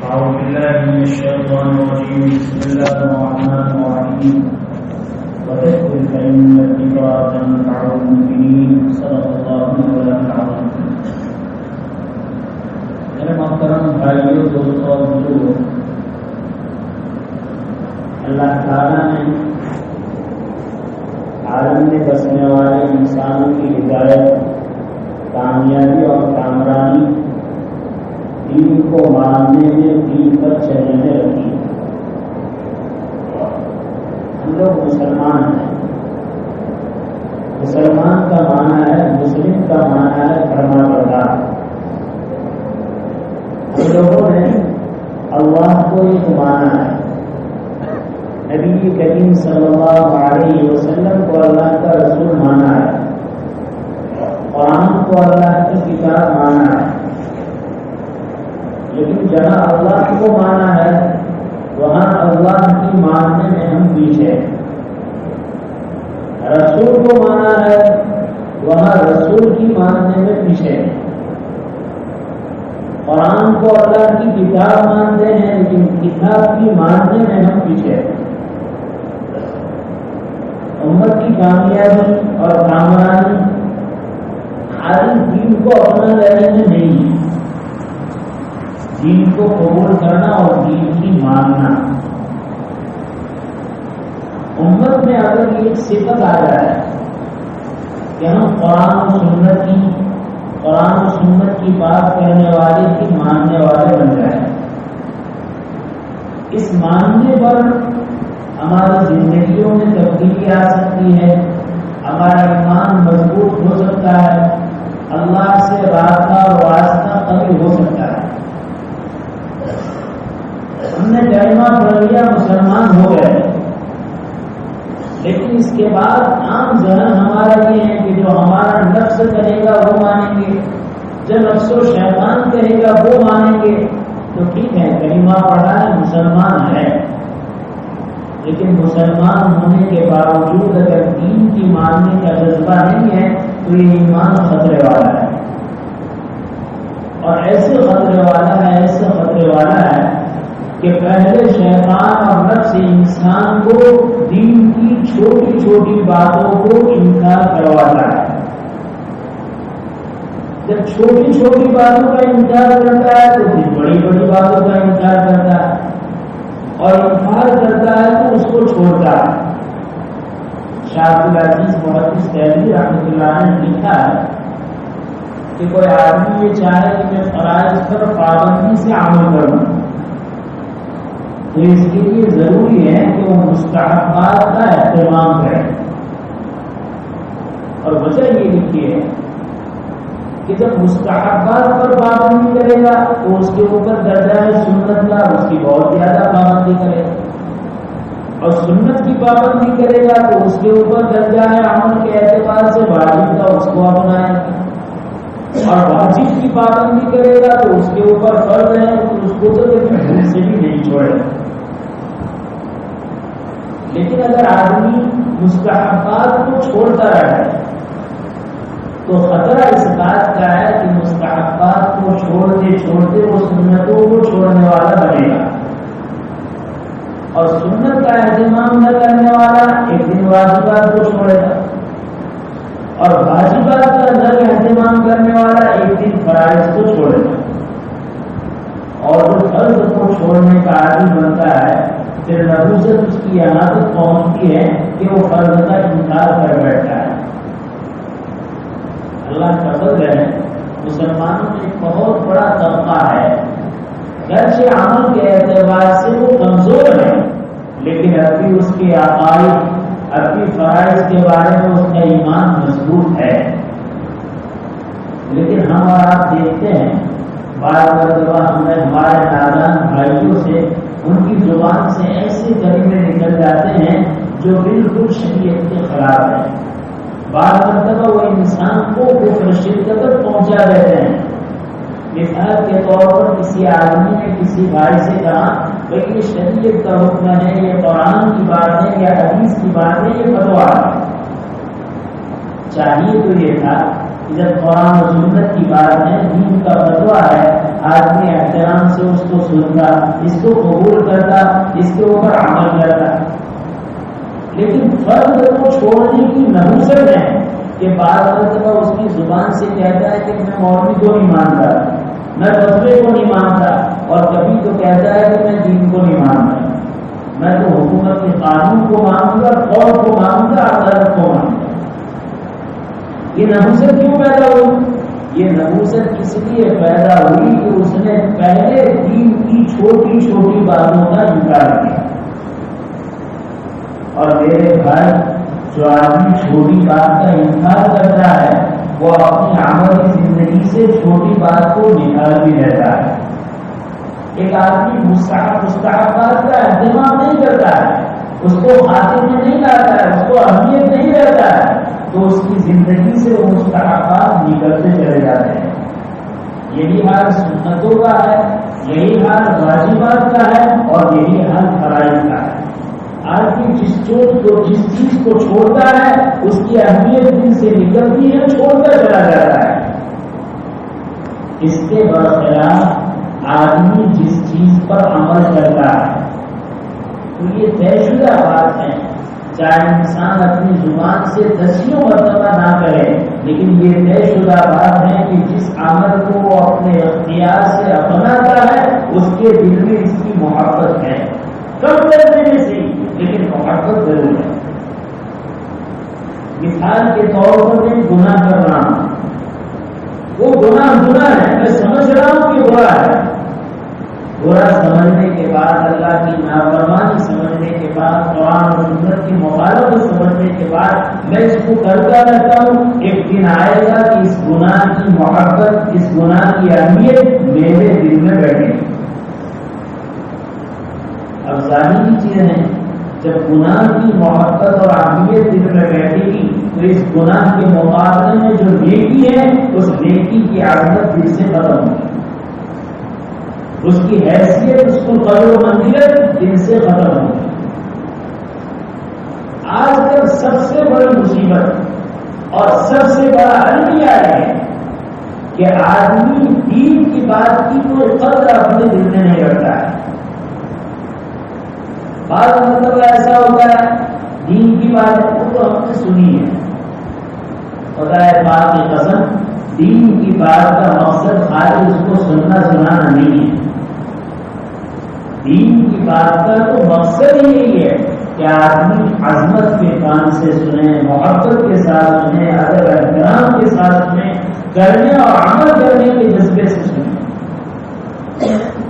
أعوذ بالله من الشيطان الرجيم. بسم الله الرحمن الرحيم. وذكر فإن الذكرى تنفع المؤمنين. صدق الله العظيم. میرے محترم بھائیوں، دوستوں اور بزرگوں، اللہ تعالیٰ نے عالم میں بسنے والے انسانوں کی ہدایت، کامیابی اور کامرانی دین کو ماننے میں، دین پر چلنے میں رکھی. ہم لوگ مسلمان ہیں. مسلمان کا معنی ہے، مسلم کا معنی ہے فرما بردار. ہم لوگوں نے اللہ کو ایک مانا ہے، نبی کریم صلی اللہ علیہ وسلم کو اللہ کا رسول مانا ہے، قرآن کو اللہ کی کتاب مانا ہے. لیکن جہاں اللہ کو مانا ہے وہاں اللہ کی ماننے میں ہم پیچھے. رسول کو مانا ہے وہاں رسول کی ماننے میں پیچھے. قرآن کو اللہ کی کتاب مانتے ہیں لیکن کتاب کی ماننے میں ہم پیچھے. امت کی کامیابی اور کامرانی عالم دین کو اپنا لینے میں نہیں ہے، دین کو قبول کرنا اور دین کی ماننا. امت میں اگر ایک صفت آ جائے کہ ہم قرآن و سنت کی بات کرنے والے کی ماننے والے بن جائیں، اس ماننے پر ہماری زندگیوں میں تبدیلی آ سکتی ہے، ہمارا ایمان مضبوط ہو سکتا ہے، اللہ سے رابطہ اور واسطہ قوی ہو سکتا ہے. ہم نے کلمہ پڑھ لیا، مسلمان ہو گئے، لیکن اس کے بعد عام ذہن ہمارا یہ ہے کہ جو ہمارا نفس کہے گا وہ مانیں گے، جو نفس و شیطان کہے گا وہ مانیں گے. تو ٹھیک ہے، کلمہ پڑھا ہے، مسلمان ہے، لیکن مسلمان ہونے کے باوجود اگر دین کی ماننے کا جذبہ نہیں ہے تو یہ ایمان خطرے والا ہے. اور ایسے خطرے والا ہے کہ پہلے شیطان اور نفس انسان کو دین کی چھوٹی چھوٹی باتوں کو انکار کرواتا ہے. جب چھوٹی چھوٹی باتوں کا انکار کرتا ہے تو پھر بڑی بڑی باتوں کا انکار کرتا ہے، اور انکار کرتا ہے تو اس کو چھوڑتا ہے. شاہ عبدالعزیز محدث دہلوی رحمۃ اللہ نے لکھا ہے کہ کوئی آدمی یہ چاہے کہ میں فرائض پر پابندی سے عمل کروں تو اس کے لیے ضروری ہے کہ وہ مستحبات کا اہتمام کرے. اور وجہ یہ لکھی ہے کہ جب مستحبات پر پابندی کرے گا تو اس کے اوپر درجہ سنت کا اس کی بہت زیادہ پابندی کرے گا، اور سنت کی پابندی کرے گا تو اس کے اوپر درجہ عمل کے اعتبار سے واجب کا اس کو اپنائے گا، اور واجب کی پابندی کرے گا تو اس کے اوپر فرض ہے تو اس کو تو دل سے بھی نہیں چھوڑے. لیکن اگر آدمی مستحبات کو چھوڑتا رہے تو خطرہ اس بات کا ہے کہ مستحبات کو چھوڑتے چھوڑتے وہ سنتوں کو چھوڑنے والا بنے گا، اور سنت کا اہتمام نہ کرنے والا ایک دن واجبات کو چھوڑے گا، اور واجبات کا نہ اہتمام کرنے والا ایک دن فرائض کو چھوڑے گا. اور جو فرض کو چھوڑنے کا عادی بنتا ہے پھر نبوست اس کی یہاں تک پہنچتی ہے کہ وہ فرض کا انکار کر بیٹھتا ہے. اللہ کا فضل ہے، مسلمانوں میں ایک بہت بڑا طبقہ ہے، گرچہ عمل کے اعتبار سے وہ کمزور ہے لیکن اب بھی اس کے عقائد، اب بھی فرائض کے بارے میں اس کا ایمان مضبوط ہے. لیکن ہم اور آپ دیکھتے ہیں بار مرتبہ ہمیں ہمارے نادان بھائیوں سے ان کی زبان سے ایسے کلمے نکل جاتے ہیں جو بالکل شریعت کے خلاف ہے. بار مرتبہ وہ انسان کو کفر شرک تک پہنچا دیتے ہیں. مثال کے طور پر کسی آدمی نے کسی بھائی سے کہا بھائی یہ شریعت کا حکم ہے، یہ قرآن کی بات ہے یا حدیث کی بات ہے، یہ فتویٰ ہے. چاہیے تو یہ تھا کہ جب قرآن و سنت کی بات ہے، دین کا فتویٰ ہے، آدمی احترام سے اس کو سنتا، اس کو قبول کرتا، اس کے اوپر عمل کرتا. لیکن فرد کو چھوڑنے کی نحوست ہے کہ بعض مرتبہ اس کی زبان سے کہتا ہے کہ میں مولوی کو نہیں مانتا، میں فتوے کو نہیں مانتا، اور کبھی تو کہتا ہے کہ میں دین کو نہیں مانتا، میں تو حکومت کے قانون کو مانوں گا، فوج کو مانوں گا، عدالت کو مانوں گا. یہ نحوست کیوں پیدا ہوئی؟ یہ نحوست اس لیے پیدا ہوئی کہ اس نے پہلے دین کی چھوٹی چھوٹی باتوں کا انکار کیا. اور میرے بھائی، جو آدمی چھوٹی بات کا انکار کرتا ہے وہ اپنی عملی زندگی سے چھوٹی بات کو نکال بھی لیتا ہے. ایک آدمی مستحبات کا اہتمام نہیں کرتا ہے، اس کو خاطر میں نہیں لاتا ہے، اس کو اہمیت نہیں رہتا ہے، تو اس کی زندگی سے وہ مستحبات نکلتے چلے جاتے ہیں. یہی حال سنتوں کا ہے، یہی حال واجبات کا ہے، اور یہی حال فرائض کا ہے. آدمی جس چیز کو چھوڑتا ہے اس کی اہمیت دل سے نکلتی ہے، چھوڑتا چلا جاتا ہے. اس کے برخلاف آدمی جس چیز پر عمل کرتا ہے تو یہ طے شدہ بات ہے، چاہے انسان اپنی زبان سے 10 مرتبہ نہ کرے، لیکن یہ طے شدہ بات ہے کہ جس عمل کو وہ اپنے اختیار سے اپناتا ہے اس کے دل میں اس کی محبت ہے. کم کرنے میں سے لیکن محبت ضرور ہے. مثال کے طور پر میں گناہ کر رہا ہوں، وہ گناہ ہے، میں سمجھ رہا ہوں کہ برا ہے. برا سمجھنے کے بعد، اللہ کی نافرمانی سمجھنے کے بعد، قرآن و سنت کی مخالفت سمجھنے کے بعد میں اس کو کرتا رہتا ہوں. ایک دن آئے گا کہ اس گناہ کی محبت، اس گناہ کی اہمیت میرے دل میں بیٹھے گی. اب ظاہری چیزیں ہیں، جب گناہ کی محبت اور اہمیت دل میں بیٹھے گی تو اس گناہ کے مقابلے میں جو نیکی ہے اس نیکی کی عظمت دل سے ختم ہوگی، اس کی حیثیت، اس کو قدر و منزلت دل سے ختم ہوگی. آج کل سب سے بڑی مصیبت اور سب سے بڑا المیہ ہے کہ آدمی دین کی بات کی کوئی قدر اپنے دل میں نہیں رکھتا ہے. بعض مطلب ایسا ہوتا ہے دین کی بات وہ تو ہم نے سنی ہے، خدا پاک کی قسم دین کی بات کا مقصد خالی اس کو سننا سنانا نہیں ہے. دین کی بات کا تو مقصد ہی یہی ہے کہ آدمی عظمت کے کام سے سنے، محبت کے ساتھ سنے، ادب احترام کے ساتھ سنے، کرنے اور عمل کرنے کے جذبے سے سنے.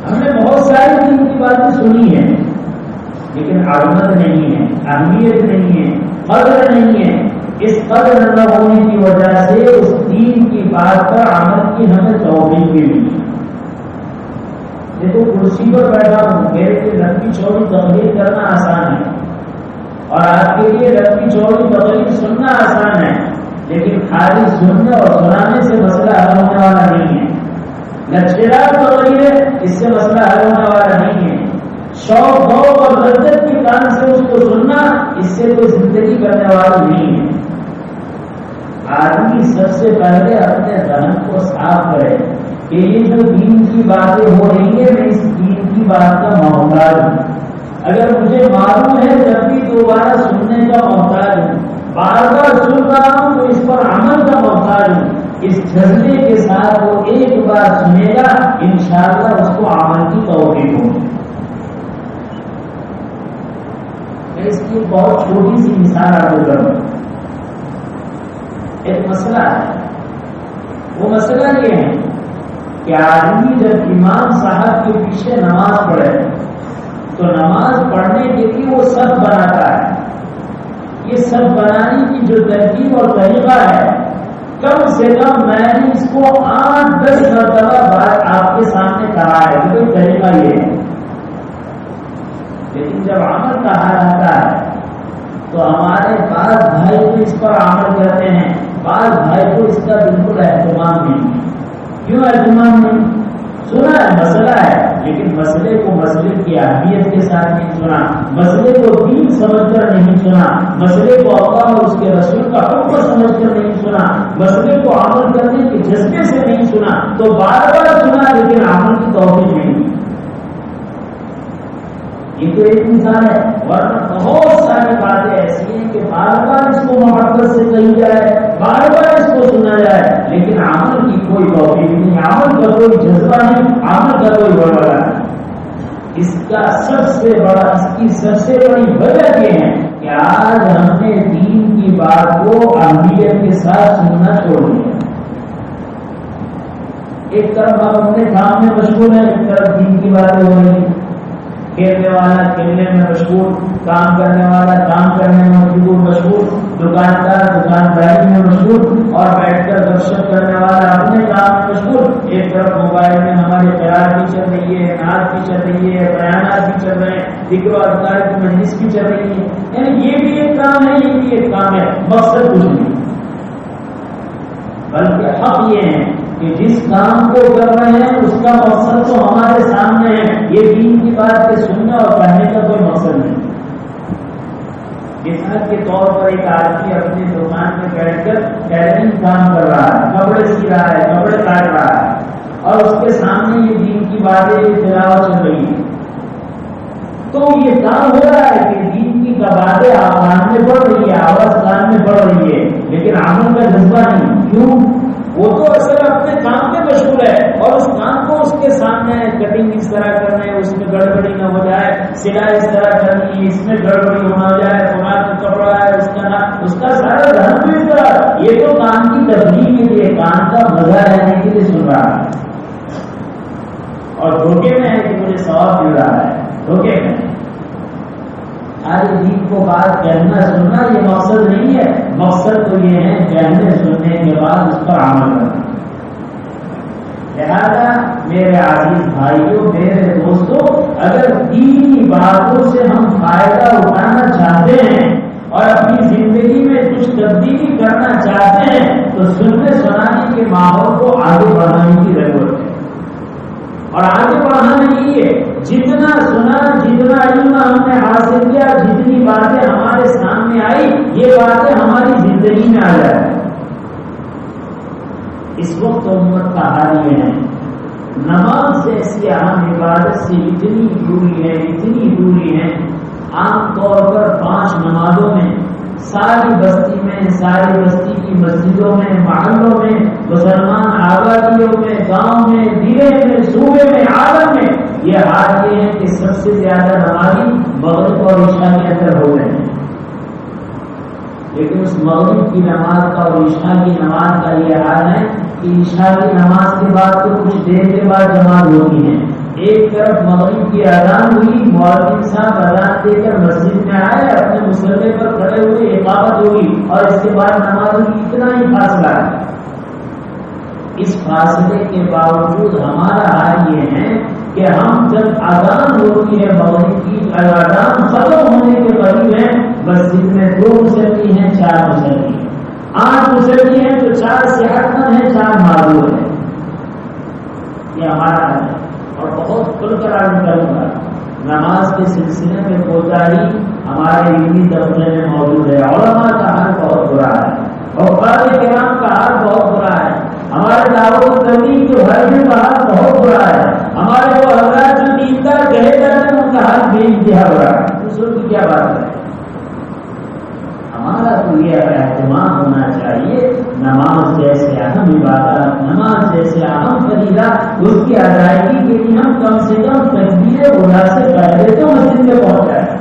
ہم نے بہت ساری دین کی باتیں سنی ہیں لیکن عظمت نہیں ہے، اہمیت نہیں ہے، قدر نہیں ہے. اس قدر نہ ہونے کی وجہ سے اس دین کی بات پر عمل کی ہمیں توفیق بھی ملی. دیکھو کرسی پر بیٹھا ہوں، میرے لیے لمبی چوڑی تقریر کرنا آسان ہے اور آپ کے لیے لمبی چوڑی تقریر سننا آسان ہے، لیکن خالی سننے اور سنانے سے مسئلہ حل ہونے والا نہیں ہے. لچکدار تقریر ہے، اس سے مسئلہ حل ہونے والا نہیں ہے. شوق ذوق اور لذت کے کام سے اس کو سننا، اس سے کوئی زندگی کرنے والا نہیں ہے. آدمی سب سے پہلے اپنے ذہن کو صاف کرے کہ یہ جو دین کی باتیں ہو رہی ہیں میں اس دین کی بات کا محتاج ہوں. اگر مجھے معلوم ہے جب بھی دوبارہ سننے کا محتاج ہوں، بار بار سن رہا ہوں تو اس پر عمل کا محتاج ہوں. اس جذبے کے ساتھ وہ ایک بار سنے گا، انشاءاللہ اس کو عمل کی توفیق ہوگی. میں اس کی بہت چھوٹی سی مثال آپ کو کروں. ایک مسئلہ ہے، وہ مسئلہ یہ ہے کہ آدمی جب امام صاحب کے پیچھے نماز پڑھے تو نماز پڑھنے کے لیے وہ صف بناتا ہے. یہ صف بنانے کی جو ترتیب اور طریقہ ہے، کم سے کم میں نے اس کو 8-10 مرتبہ بات آپ کے سامنے کہا ہے کہ کوئی طریقہ یہ ہے. لیکن جب عمل کہا جاتا ہے تو ہمارے بعض بھائی تو اس پر عمل کرتے ہیں، بعض بھائی کو اس کا بالکل اہتمام نہیں. کیوں اہتمام نہیں؟ سنا ہے مسئلہ ہے، لیکن مسئلے کو مسئلے کی اہمیت کے ساتھ نہیں سنا، مسئلے کو دین سمجھ کر نہیں سنا، مسئلے کو اللہ اور اس کے رسول کا حکم سمجھ کر نہیں سنا، مسئلے کو عمل کرنے کے جذبے سے نہیں سنا، تو بار بار سنا لیکن عمل کی توفیق نہیں دی۔ یہ تو ایک مثال ہے، ورنہ بہت ساری باتیں ایسی ہیں کہ بار بار اس کو محبت سے کہی جائے، بار بار اس کو سنا جائے، لیکن عمل کی کوئی توفیق نہیں، عمل کا کوئی جذبہ نہیں، عمل کا کوئی بڑا نہیں۔ اس کی سب سے بڑی وجہ یہ ہے کہ آج ہم نے دین کی بات کو اہمیت کے ساتھ سننا چھوڑ دیا۔ ایک طرف ہم اپنے کام میں مشغول ہیں، ایک طرف دین کی باتیں ہو رہی ہیں، کھیلنے والا کھیلنے میں مشغول، کام کرنے والا کام کرنے میں مشغول، دکاندار دکانداری میں مشغول، اور بیٹھ کر گپ شپ کرنے والا اپنے کام میں مشغول۔ ایک طرف موبائل میں ہماری قرآن بھی چل رہی ہے، نعت بھی چل رہی ہے، بیانات بھی چل رہے ہیں، ذکر و اذکار کی مجلس بھی چل رہی ہے، یعنی یہ بھی ایک کام ہے، یہ بھی ایک کام ہے، مقصد کچھ نہیں، بلکہ حق یہ ہے کہ جس کام کو کر رہے ہیں اس کا مقصد تو ہمارے سامنے ہے، یہ دین کی بات کے سننے اور پڑھنے کا کوئی مقصد نہیں۔ مثال کے طور پر ایک آدمی اپنی دکان میں بیٹھ کر ٹیلرنگ کام کر رہا ہے، کپڑے سی رہا ہے، کپڑے کاٹ رہا ہے، اور اس کے سامنے یہ دین کی باتیں تلاوت چل رہی ہے، تو یہ کام ہو رہا ہے کہ دین کی باتیں کان میں پڑ رہی ہے، آواز کان میں پڑ رہی ہے، لیکن عمل کا جذبہ نہیں۔ کیوں؟ وہ تو اصل اپنے کام میں مشغول ہے، اور اس کام کو اس کے سامنے کٹنگ اس طرح کرنا ہے، اس میں گڑبڑی نہ ہو جائے، سلائی اس طرح کرنی ہے، اس میں گڑبڑی ہونا ہو جائے، فلاں کا کپڑا ہے اس کا سارا دھرم بھی اس طرح، یہ تو کام کی تبدیلی کے لیے، کام کا مزہ لینے کے لیے سن رہا ہے، اور دھوکے میں ہے کہ مجھے ثواب مل رہا ہے، دھوکے میں۔ آج دین کو بات کہنا سننا یہ مقصد نہیں ہے، مقصد تو یہ ہے کہنے سننے کے بعد اس پر عمل کرنا۔ لہذا میرے عزیز بھائیوں، میرے دوستوں، اگر دینی باتوں سے ہم فائدہ اٹھانا چاہتے ہیں اور اپنی زندگی میں کچھ تبدیلی کرنا چاہتے ہیں تو سننے سنانے کے ماحول کو آگے بڑھانے کی ضرورت ہے، اور آگے بڑھانا نہیں ہے، جتنا سنا، جتنا علم ہم نے حاصل کیا، جتنی باتیں ہمارے سامنے آئی، یہ باتیں ہماری زندگی میں آ جائیں۔ اس وقت امت کا حال یہ ہے، نماز جیسی اہم عبادت سے اتنی دوری ہے، عام طور پر 5 نمازوں میں ساری بستی کی مسجدوں میں، محلوں میں، مسلمان آبادیوں میں، گاؤں میں، ضلع میں، صوبے میں، عالم میں یہ حال یہ ہے کہ سب سے زیادہ نمازی مغرب اور عشاء کے اندر ہو گئے ہیں، لیکن اس مغرب کی نماز کا اور عشاء کی نماز کا یہ حال ہے کہ عشاء کی نماز کے بعد تو کچھ دیر کے بعد جماعت ہوتی ہے، ایک طرف مغرب کی اذان ہوئی، مؤذن صاحب اذان دے کر مسجد میں آئے، اپنے مصلی پر کھڑے ہوئے، اقامت ہوئی، اور اس کے بعد نماز ہوئی، اتنا ہی فاصلہ ہے۔ اس فاصلے کے باوجود ہمارا حال یہ ہے کہ ہم جب اذان ہوتی ہے مغرب کی، اذان ختم ہونے کے قریب ہے، مسجد میں 2 مصلی ہیں، 4 مصلی ہیں، 8 مصلی ہیں تو 4 صحت مند ہیں، 4 معذور ہیں، یہ ہمارا حال ہے۔ اور بہت کھل کر عرض کروں گا، نماز کے سلسلے میں کوتاہی ہمارے علمی دفتر میں موجود ہے، علماء کا حال بہت برا ہے، اور قاری کرام کا حال بہت برا ہے، ہمارے دعوت و تبلیغ کے بھائیوں کا حال بہت برا ہے، ہمارے وہ حضرات جو دیندار کہے جاتے ہیں ان کا حال بے انتہا برا ہے۔ دوسروں کی کیا بات ہے؟ ہمارا تو یہ اہتمام ہونا چاہیے، نماز جیسے اہم عبادت، نماز جیسے اہم فریضہ، اس کی ادائیگی کے لیے ہم کم سے کم تکبیر اولیٰ سے پہلے تو مسجد میں پہنچ جائیں۔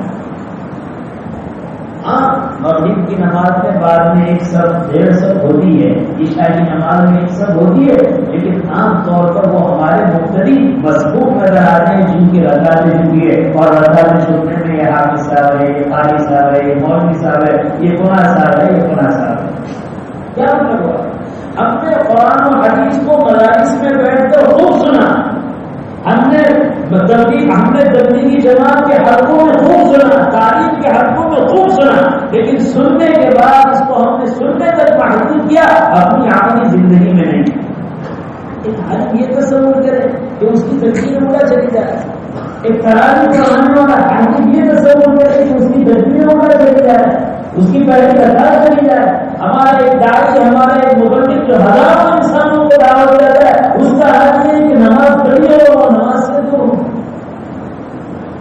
ہاں، مغرب کی نماز میں بعد میں 1 صف 1.5 صف ہوتی ہے، عشاء کی نماز میں 1 صف ہوتی ہے، لیکن عام طور پر وہ ہمارے مقتدی مسبوق نظر آتے ہیں، جن کی رکعتیں چکی ہے، اور رکعتیں چھوٹنے میں یہ حافظ صاحب ہے، یہ قاری صاحب ہے، یہ مولوی صاحب ہے، یہ فلاں صاحب ہے، یہ فلاں صاحب ہے۔ کیا مطلب ہوا؟ ہم نے قرآن و حدیث کو مدارس میں بیٹھ کر خوب سنا، ہم نے تبلیغی جماعت کے حلقوں میں خوب سنا، تعلیم کے حلقوں میں خوب سنا، لیکن سننے کے بعد اس کو ہم نے سننے تک محدود کیا، اپنی عملی زندگی میں نہیں۔ ایک عالم یہ تصور کرے کہ اس کی تدبیر اڑا چلی جائے، ایک تراجی پڑھانے والا عالم یہ تصور کرے کہ اس کی تدبیر اڑا چلی جائے، اس کی پہلی کتار چلی جائے۔ ہمارے ایک داعی، ہمارے ایک مبلغ جو ہزاروں انسانوں کو دعوت دیتا ہے، اس کا حق یہ ہے کہ نماز پڑھی ہو اور نماز سے دور ہو۔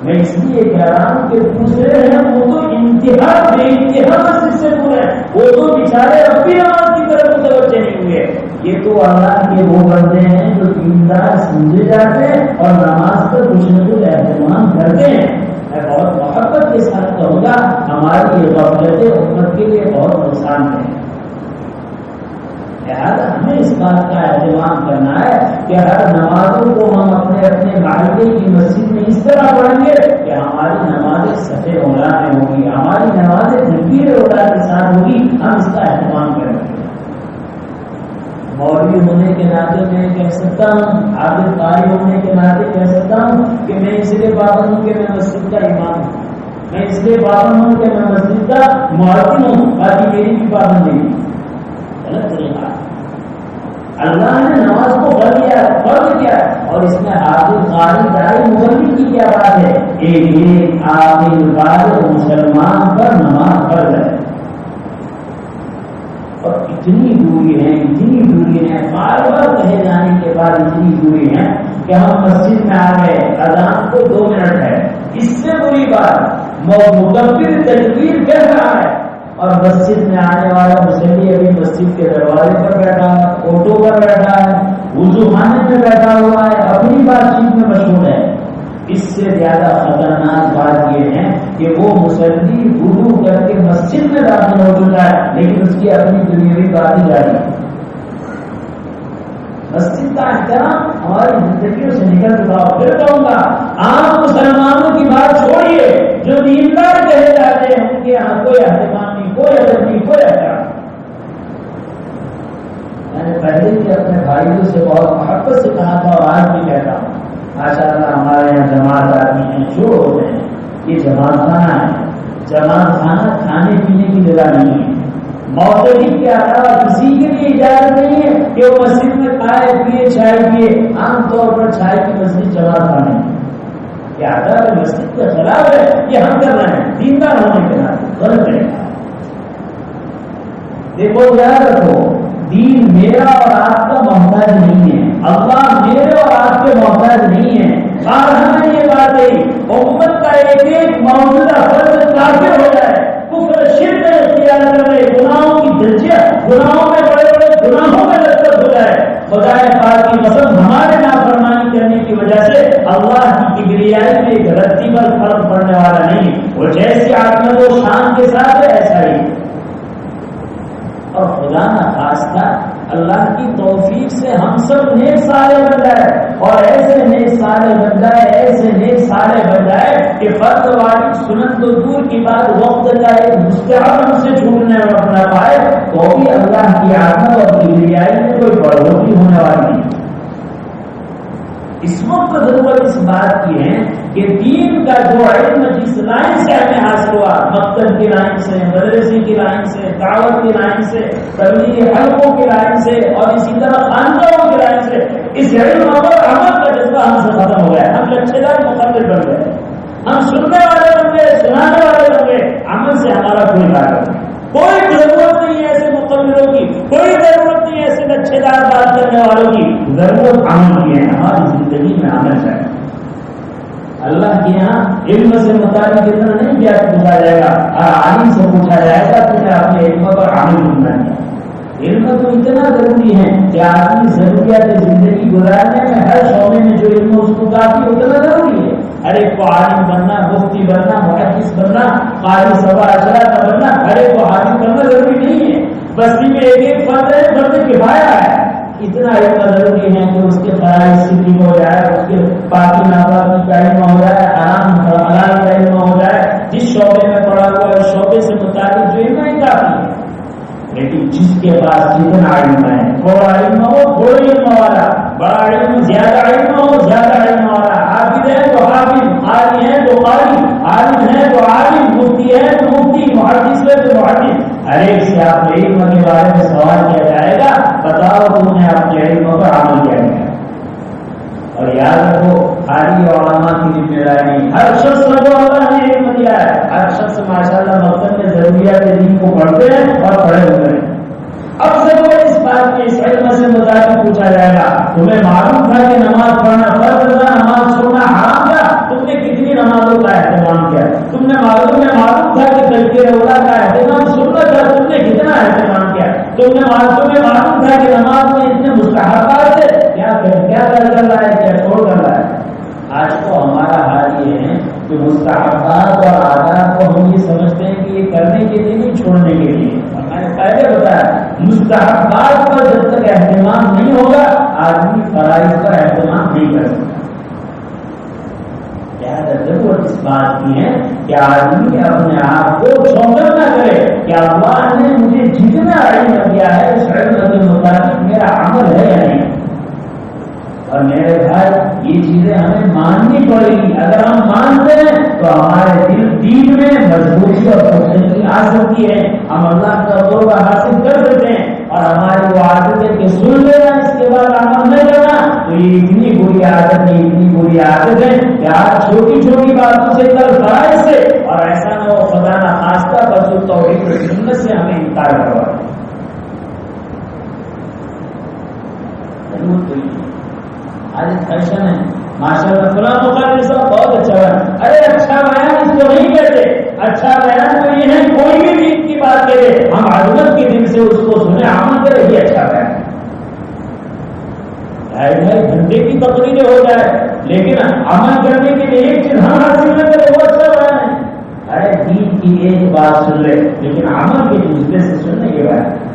میں اس لیے کہہ رہا ہوں کہ دوسرے ہیں وہ تو انتہا بے انتہا مسجد سے دور ہے، وہ تو بیچارے اب بھی نماز کی طرف متوجہ نہیں ہوئے۔ یہ تو اللہ کے وہ بندے ہیں جو دیندار سمجھے جاتے ہیں اور نماز پر کچھ نہ کچھ اہتمام کرتے ہیں۔ میں بہت محبت کے ساتھ کہوں گا، ہماری یہ غفلت امت کے لیے بہت نقصان ہے۔ لہٰذا ہمیں اس بات کا اہتمام کرنا ہے کہ ہر نمازوں کو ہم اپنے اپنے محلے کی مسجد میں اس طرح پڑھیں گے کہ ہماری نمازیں صحیح اولا میں ہوگی، ہماری نمازیں تکبیر اولا کے ساتھ ہوگی، ہم اس کا اہتمام کریں گے۔ مولوی ہونے کے ناطے میں کہہ سکتا ہوں، حافظ قاری ہونے کے ناطے کہہ سکتا ہوں کہ میں اس لیے پابند ہوں کہ میں مسجد کا امام ہوں، میں اس لیے پابند ہوں کہ میں مسجد کا مؤذن ہوں، باقی میری بھی پابندی نہیں۔ غلط طریقہ۔ اللہ نے نماز کو فرض کیا اور اس میں حافظ قاری داعی مبلغ کی کیا بات ہے؟ ایک عاقل بالغ مسلمان پر نماز فرض ہے، اور اتنی دوری ہے بار بار کہے جانے کے بعد اتنی دوری ہے کہ ہم مسجد میں آ گئے، اذان کو 2 منٹ ہے، اس سے بری بات مکبر تکبیر کہہ رہا ہے اور مسجد میں آنے والا مصلی ابھی مسجد کے دروازے پر بیٹھا ہے، آٹو پر بیٹھا ہے، وضو خانے میں بیٹھا ہوا ہے، اپنی بات چیت میں مشغول ہے۔ اس سے زیادہ خطرناک بات یہ ہے کہ وہ مصلی وضو کر کے مسجد میں داخل ہو چکا ہے لیکن اس کی اپنی دنیاوی باتیں جاری ہے۔ مسجد کا احترام ہماری زندگیوں سے نکل چکا ہو۔ پھر کہوں گا عام مسلمانوں کی بات چھوڑیے، جو دیندار کہے جاتے ہیں ان کے یہاں کوئی اہتمام نہیں، کوئی ادب نہیں، کوئی احترام۔ میں نے پہلے بھی اپنے بھائیوں سے بہت محبت سے کہا تھا اور آج بھی کہتا ہوں، ماشاء اللہ ہمارے یہاں جماعت آدمی ہیں، شروع ہوتے ہیں، یہ جماعت خانہ ہے۔ جماعت خانہ کھانے پینے کی جگہ نہیں ہے، موسیقی کے علاوہ کسی کے لیے اجازت نہیں ہے کہ وہ مسجد میں کھائے پیے چائے پیے۔ عام طور پر چائے کی مسجد جماعت خانے یہ آداب مسجد کے خلاف ہے، یہ ہم کر رہے ہیں دیندار ہونے کے ناطے، غلط ہے۔ دیکھو یاد رکھو، دین میرا اور آپ کا محتاج نہیں ہے، اللہ میرے اور آپ کے محتاج نہیں ہے۔ ہمیں یہ بات ہے امت کا ایک موجودہ فرد کافر ہو جائے، کفر شرک اختیار کر لے، گناہوں کی دھجیاں، گناہوں میں بڑے بڑے گناہوں میں لذت ہو جائے، خدائے پاک کی قسم ہمارے نافرمانی کرنے کی وجہ سے اللہ کی کبریائی میں ایک رتی پر فرق پڑنے والا نہیں، وہ جیسی عظمت و شان کے ساتھ ہے ایسا ہی۔ اور خدا نہ خواستہ اللہ کی توفیق سے ہم سب نیک صالح بن جائے، اور ایسے نیک صالح بن جائے، ایسے نیک صالح بن جائے کہ فرض واجب سنت تو دور کی بات وقت کا ایک مستحب ہم سے چھوٹنے اور نہ پائے تو بھی اللہ کی عظمت اور کبریائی میں کوئی بڑھوتری ہونے والی نہیں۔ اس وقت ضرورت اس بات کی ہے کہ دین کا جو علم جس لائن سے ہمیں حاصل ہوا، مکتب کی لائن سے، مدرسے کی لائن سے، دعوت کی لائن سے، تبلیغی حلقوں کی لائن سے، اور اسی طرح خانقاہوں کی لائن سے، اس علم پر عمل کا جذبہ ہم سے ختم ہو گیا۔ ہم لچھے دار مقرر بن گئے، ہم سننے والے بن گئے، سنانے والے بن گئے، عمل سے ہمارا کوئی تعلق نہیں۔ کوئی ضرورت نہیں ہے ایسے مقرروں کی، کوئی ضرورت نہیں ہے ایسے لچھے دار بات کرنے والوں کی، ضرورت عمل کی ہے۔ ہماری زندگی میں عمل چاہیے۔ اللہ کے یہاں علم سے متعلق اتنا نہیں کیا پوچھا جائے گا، اور عالم سے پوچھا جائے گا کہ نے اپنے علم پر عمل کرنا ہے۔ علم تو اتنا ضروری ہے کہ آدمی ضروریات زندگی گزارنے میں ہر شعبے میں جو علم اس کو کافی اتنا ضروری ہے۔ ہر ایک کو عالم بننا، مفتی بننا، محدث بننا، قاری سبا اشرا کا بننا، ہر ایک کو حافظ بننا ضروری نہیں ہے۔ بستی میں ایک فرد ہے، فرد کفایہ ہے۔ اتنا علم ضروری ہے کہ اس کے فرائض سیدھی ہو جائے، اس کے پاکی ناپاکی کا علم ہو جائے، حرام حلال کا علم ہو جائے، جس شعبے میں پڑا ہوا ہے اس شعبے سے متعلق جو علم ہی کافی ہے۔ لیکن جس کے پاس جتنا علم ہے، تھوڑا علم ہو تھوڑے علم والا، بڑا علم زیادہ علم ہو زیادہ علم والا، حافظ ہے تو حافظ، قاری ہے تو قاری، عالم ہے تو عالم، مفتی ہے تو مفتی، محدث ہے تو محدث، ہر ایک سے آپ علم کے بارے میں سوال کیا جائے گا، بتاؤ تم نے اپنے علم پر عمل کیا ہے؟ یاد رکھو خالی علماء کی ذمہ داری نہیں، ہر شخص کو اللہ نے علم دیا ہے، ہر شخص ماشاءاللہ مقصد میں ضروریات دین کو پڑھتے ہیں اور پڑھے ہوئے ہیں۔ اب سے وہ اس بات کے اس علم سے مطابق پوچھا جائے گا تمہیں معلوم تھا کہ نماز پڑھنا فرض تھا، نماز چھوڑنا حرام تھا، تم نے کتنی نمازوں کا اہتمام کیا؟ تم نے معلوم تھا کہ تذکیر اولا کا اہتمام سنت تھا، تم نے کتنا اہتمام کیا؟ تمہیں معلوم تھا کہ نماز میں اتنے مستحبات تھے، کیا کر رہا ہے، کیا چھوڑ کر رہا ہے؟ آج تو ہمارا حال یہ ہے کہ مستحبات اور آداب کو ہم یہ سمجھتے ہیں کہ یہ کرنے کے لیے نہیں، چھوڑنے کے لیے۔ میں نے پہلے بتایا مستحبات پر جب تک اہتمام نہیں ہوگا آدمی فرائض پر اہتمام نہیں کر سکتا۔ ضرورت اس بات کی ہے کہ آدمی اپنے آپ کو چوکس نہ کرے کہ اللہ نے مجھے جتنا علم دیا ہے اس علم کے مطابق میرا عمل ہے یا نہیں۔ اور میرے بھائی یہ چیزیں ہمیں ماننی پڑے گی، اگر ہم مانتے ہیں تو ہمارے دین میں مضبوطی اور خوشحالی آ سکتی ہے، ہم اللہ کا قرب حاصل کر سکتے ہیں۔ اور ہماری وہ عادت ہے کہ سن لینا اس کے بعد عمل نہیں کرنا، تو یہ اتنی بری عادت ہے، اتنی بری عادت ہے کہ آج چھوٹی چھوٹی باتوں سے کل فرائض سے، اور ایسا نہ ہو خدا نہ خواستہ بس توحید و سنت سے ہمیں انکار کروا دیں۔ آج فیشن ہے ماشاء اللہ، فلاں مقرر صاحب بہت اچھا بیان، ارے اچھا بیان اس کو نہیں کہتے، اچھا بیان تو یہ ہے کوئی بھی دین کی بات کرے ہم عظمت کے دل سے اس کو سنیں، عمل کرے، یہ اچھا بیان ہے۔ گھنٹے کی تقریریں ہو جائے لیکن عمل کرنے کے لیے ایک چیز ہم حاصل نہ کرے، وہ اچھا بیان ہے۔ ارے دین کی ایک بات سن لے لیکن عمل کے دوسرے سے سننے کے بعد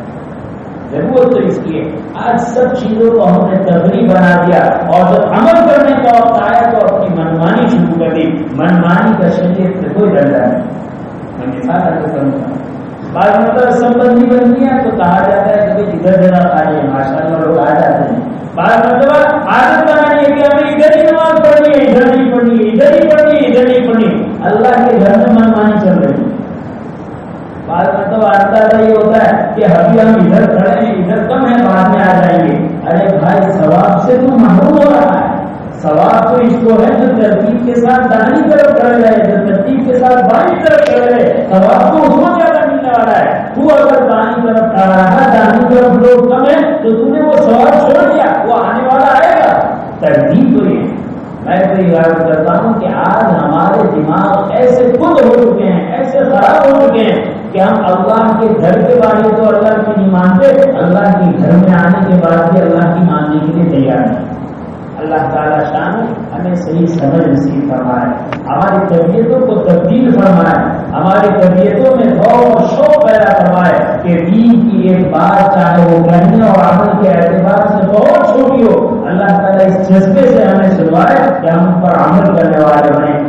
ضرورت تو اس کی ہے۔ آج سب چیزوں کو ہم نے تفریح بنا دیا اور جب عمل کرنے کا وقت آیا تو اپنی منمانی شروع کر دی۔ منمانی کا شریعت سے کوئی درجہ نہیں۔ میں مثال کروں گا، بعض مطلب سمبندی بنتی ہے تو کہا جاتا ہے کہ ادھر جگہ آ جائے، ماشاء اللہ لوگ آ جاتے ہیں۔ بعض مطلب عادت بنانی ہے کہ ہمیں ادھر ہی نماز پڑھنی ہے، ادھر نہیں پڑھنی ہے، ادھر ہی پڑھنی ہے، ادھر نہیں پڑھنی۔ اللہ کے گھر میں منمانی چل رہی ہے۔ بعض مطلب آتا یہ ہوتا ہے کہ ابھی ہم ادھر کھڑے ہیں، ادھر کم ہے، بعد میں آ جائیں گے۔ ارے بھائی ثواب سے تو محروم ہو رہا ہے۔ ثواب تو اس کو ہے جو ترتیب کے ساتھ دائیں طرف کھڑے رہے، جو ترتیب کے ساتھ بائیں طرف کھڑے رہے، ثواب تو اس کو زیادہ ملنے والا ہے۔ تو اگر دائیں طرف کھڑا ہے، دائیں طرف لوگ کم ہے تو تم نے وہ ثواب چھوڑ دیا، وہ آنے والا آئے گا۔ ترتیب تو یہ میں تو یہ بات کرتا ہوں کہ آج ہمارے دماغ ایسے خود ہو چکے ہیں، ایسے خراب ہو چکے ہیں کہ ہم اللہ کے گھر کے بارے تو اللہ کی نہیں مانتے، اللہ کے گھر میں آنے کے بعد بھی اللہ کی ماننے کے لیے تیار نہیں۔ اللہ تعالیٰ شان ہمیں صحیح سمجھ نصیب فرمائے، ہماری طبیعتوں کو تبدیل فرمائے، ہماری طبیعتوں میں غور و شوق پیدا فرمائے کہ دین کی ایک بات چاہے وہ کہنے اور عمل کے اعتبار سے بہت چھوٹی ہو، اللہ تعالیٰ اس جذبے سے ہمیں سنوائے کہ ہم پر عمل کرنے والے بنے۔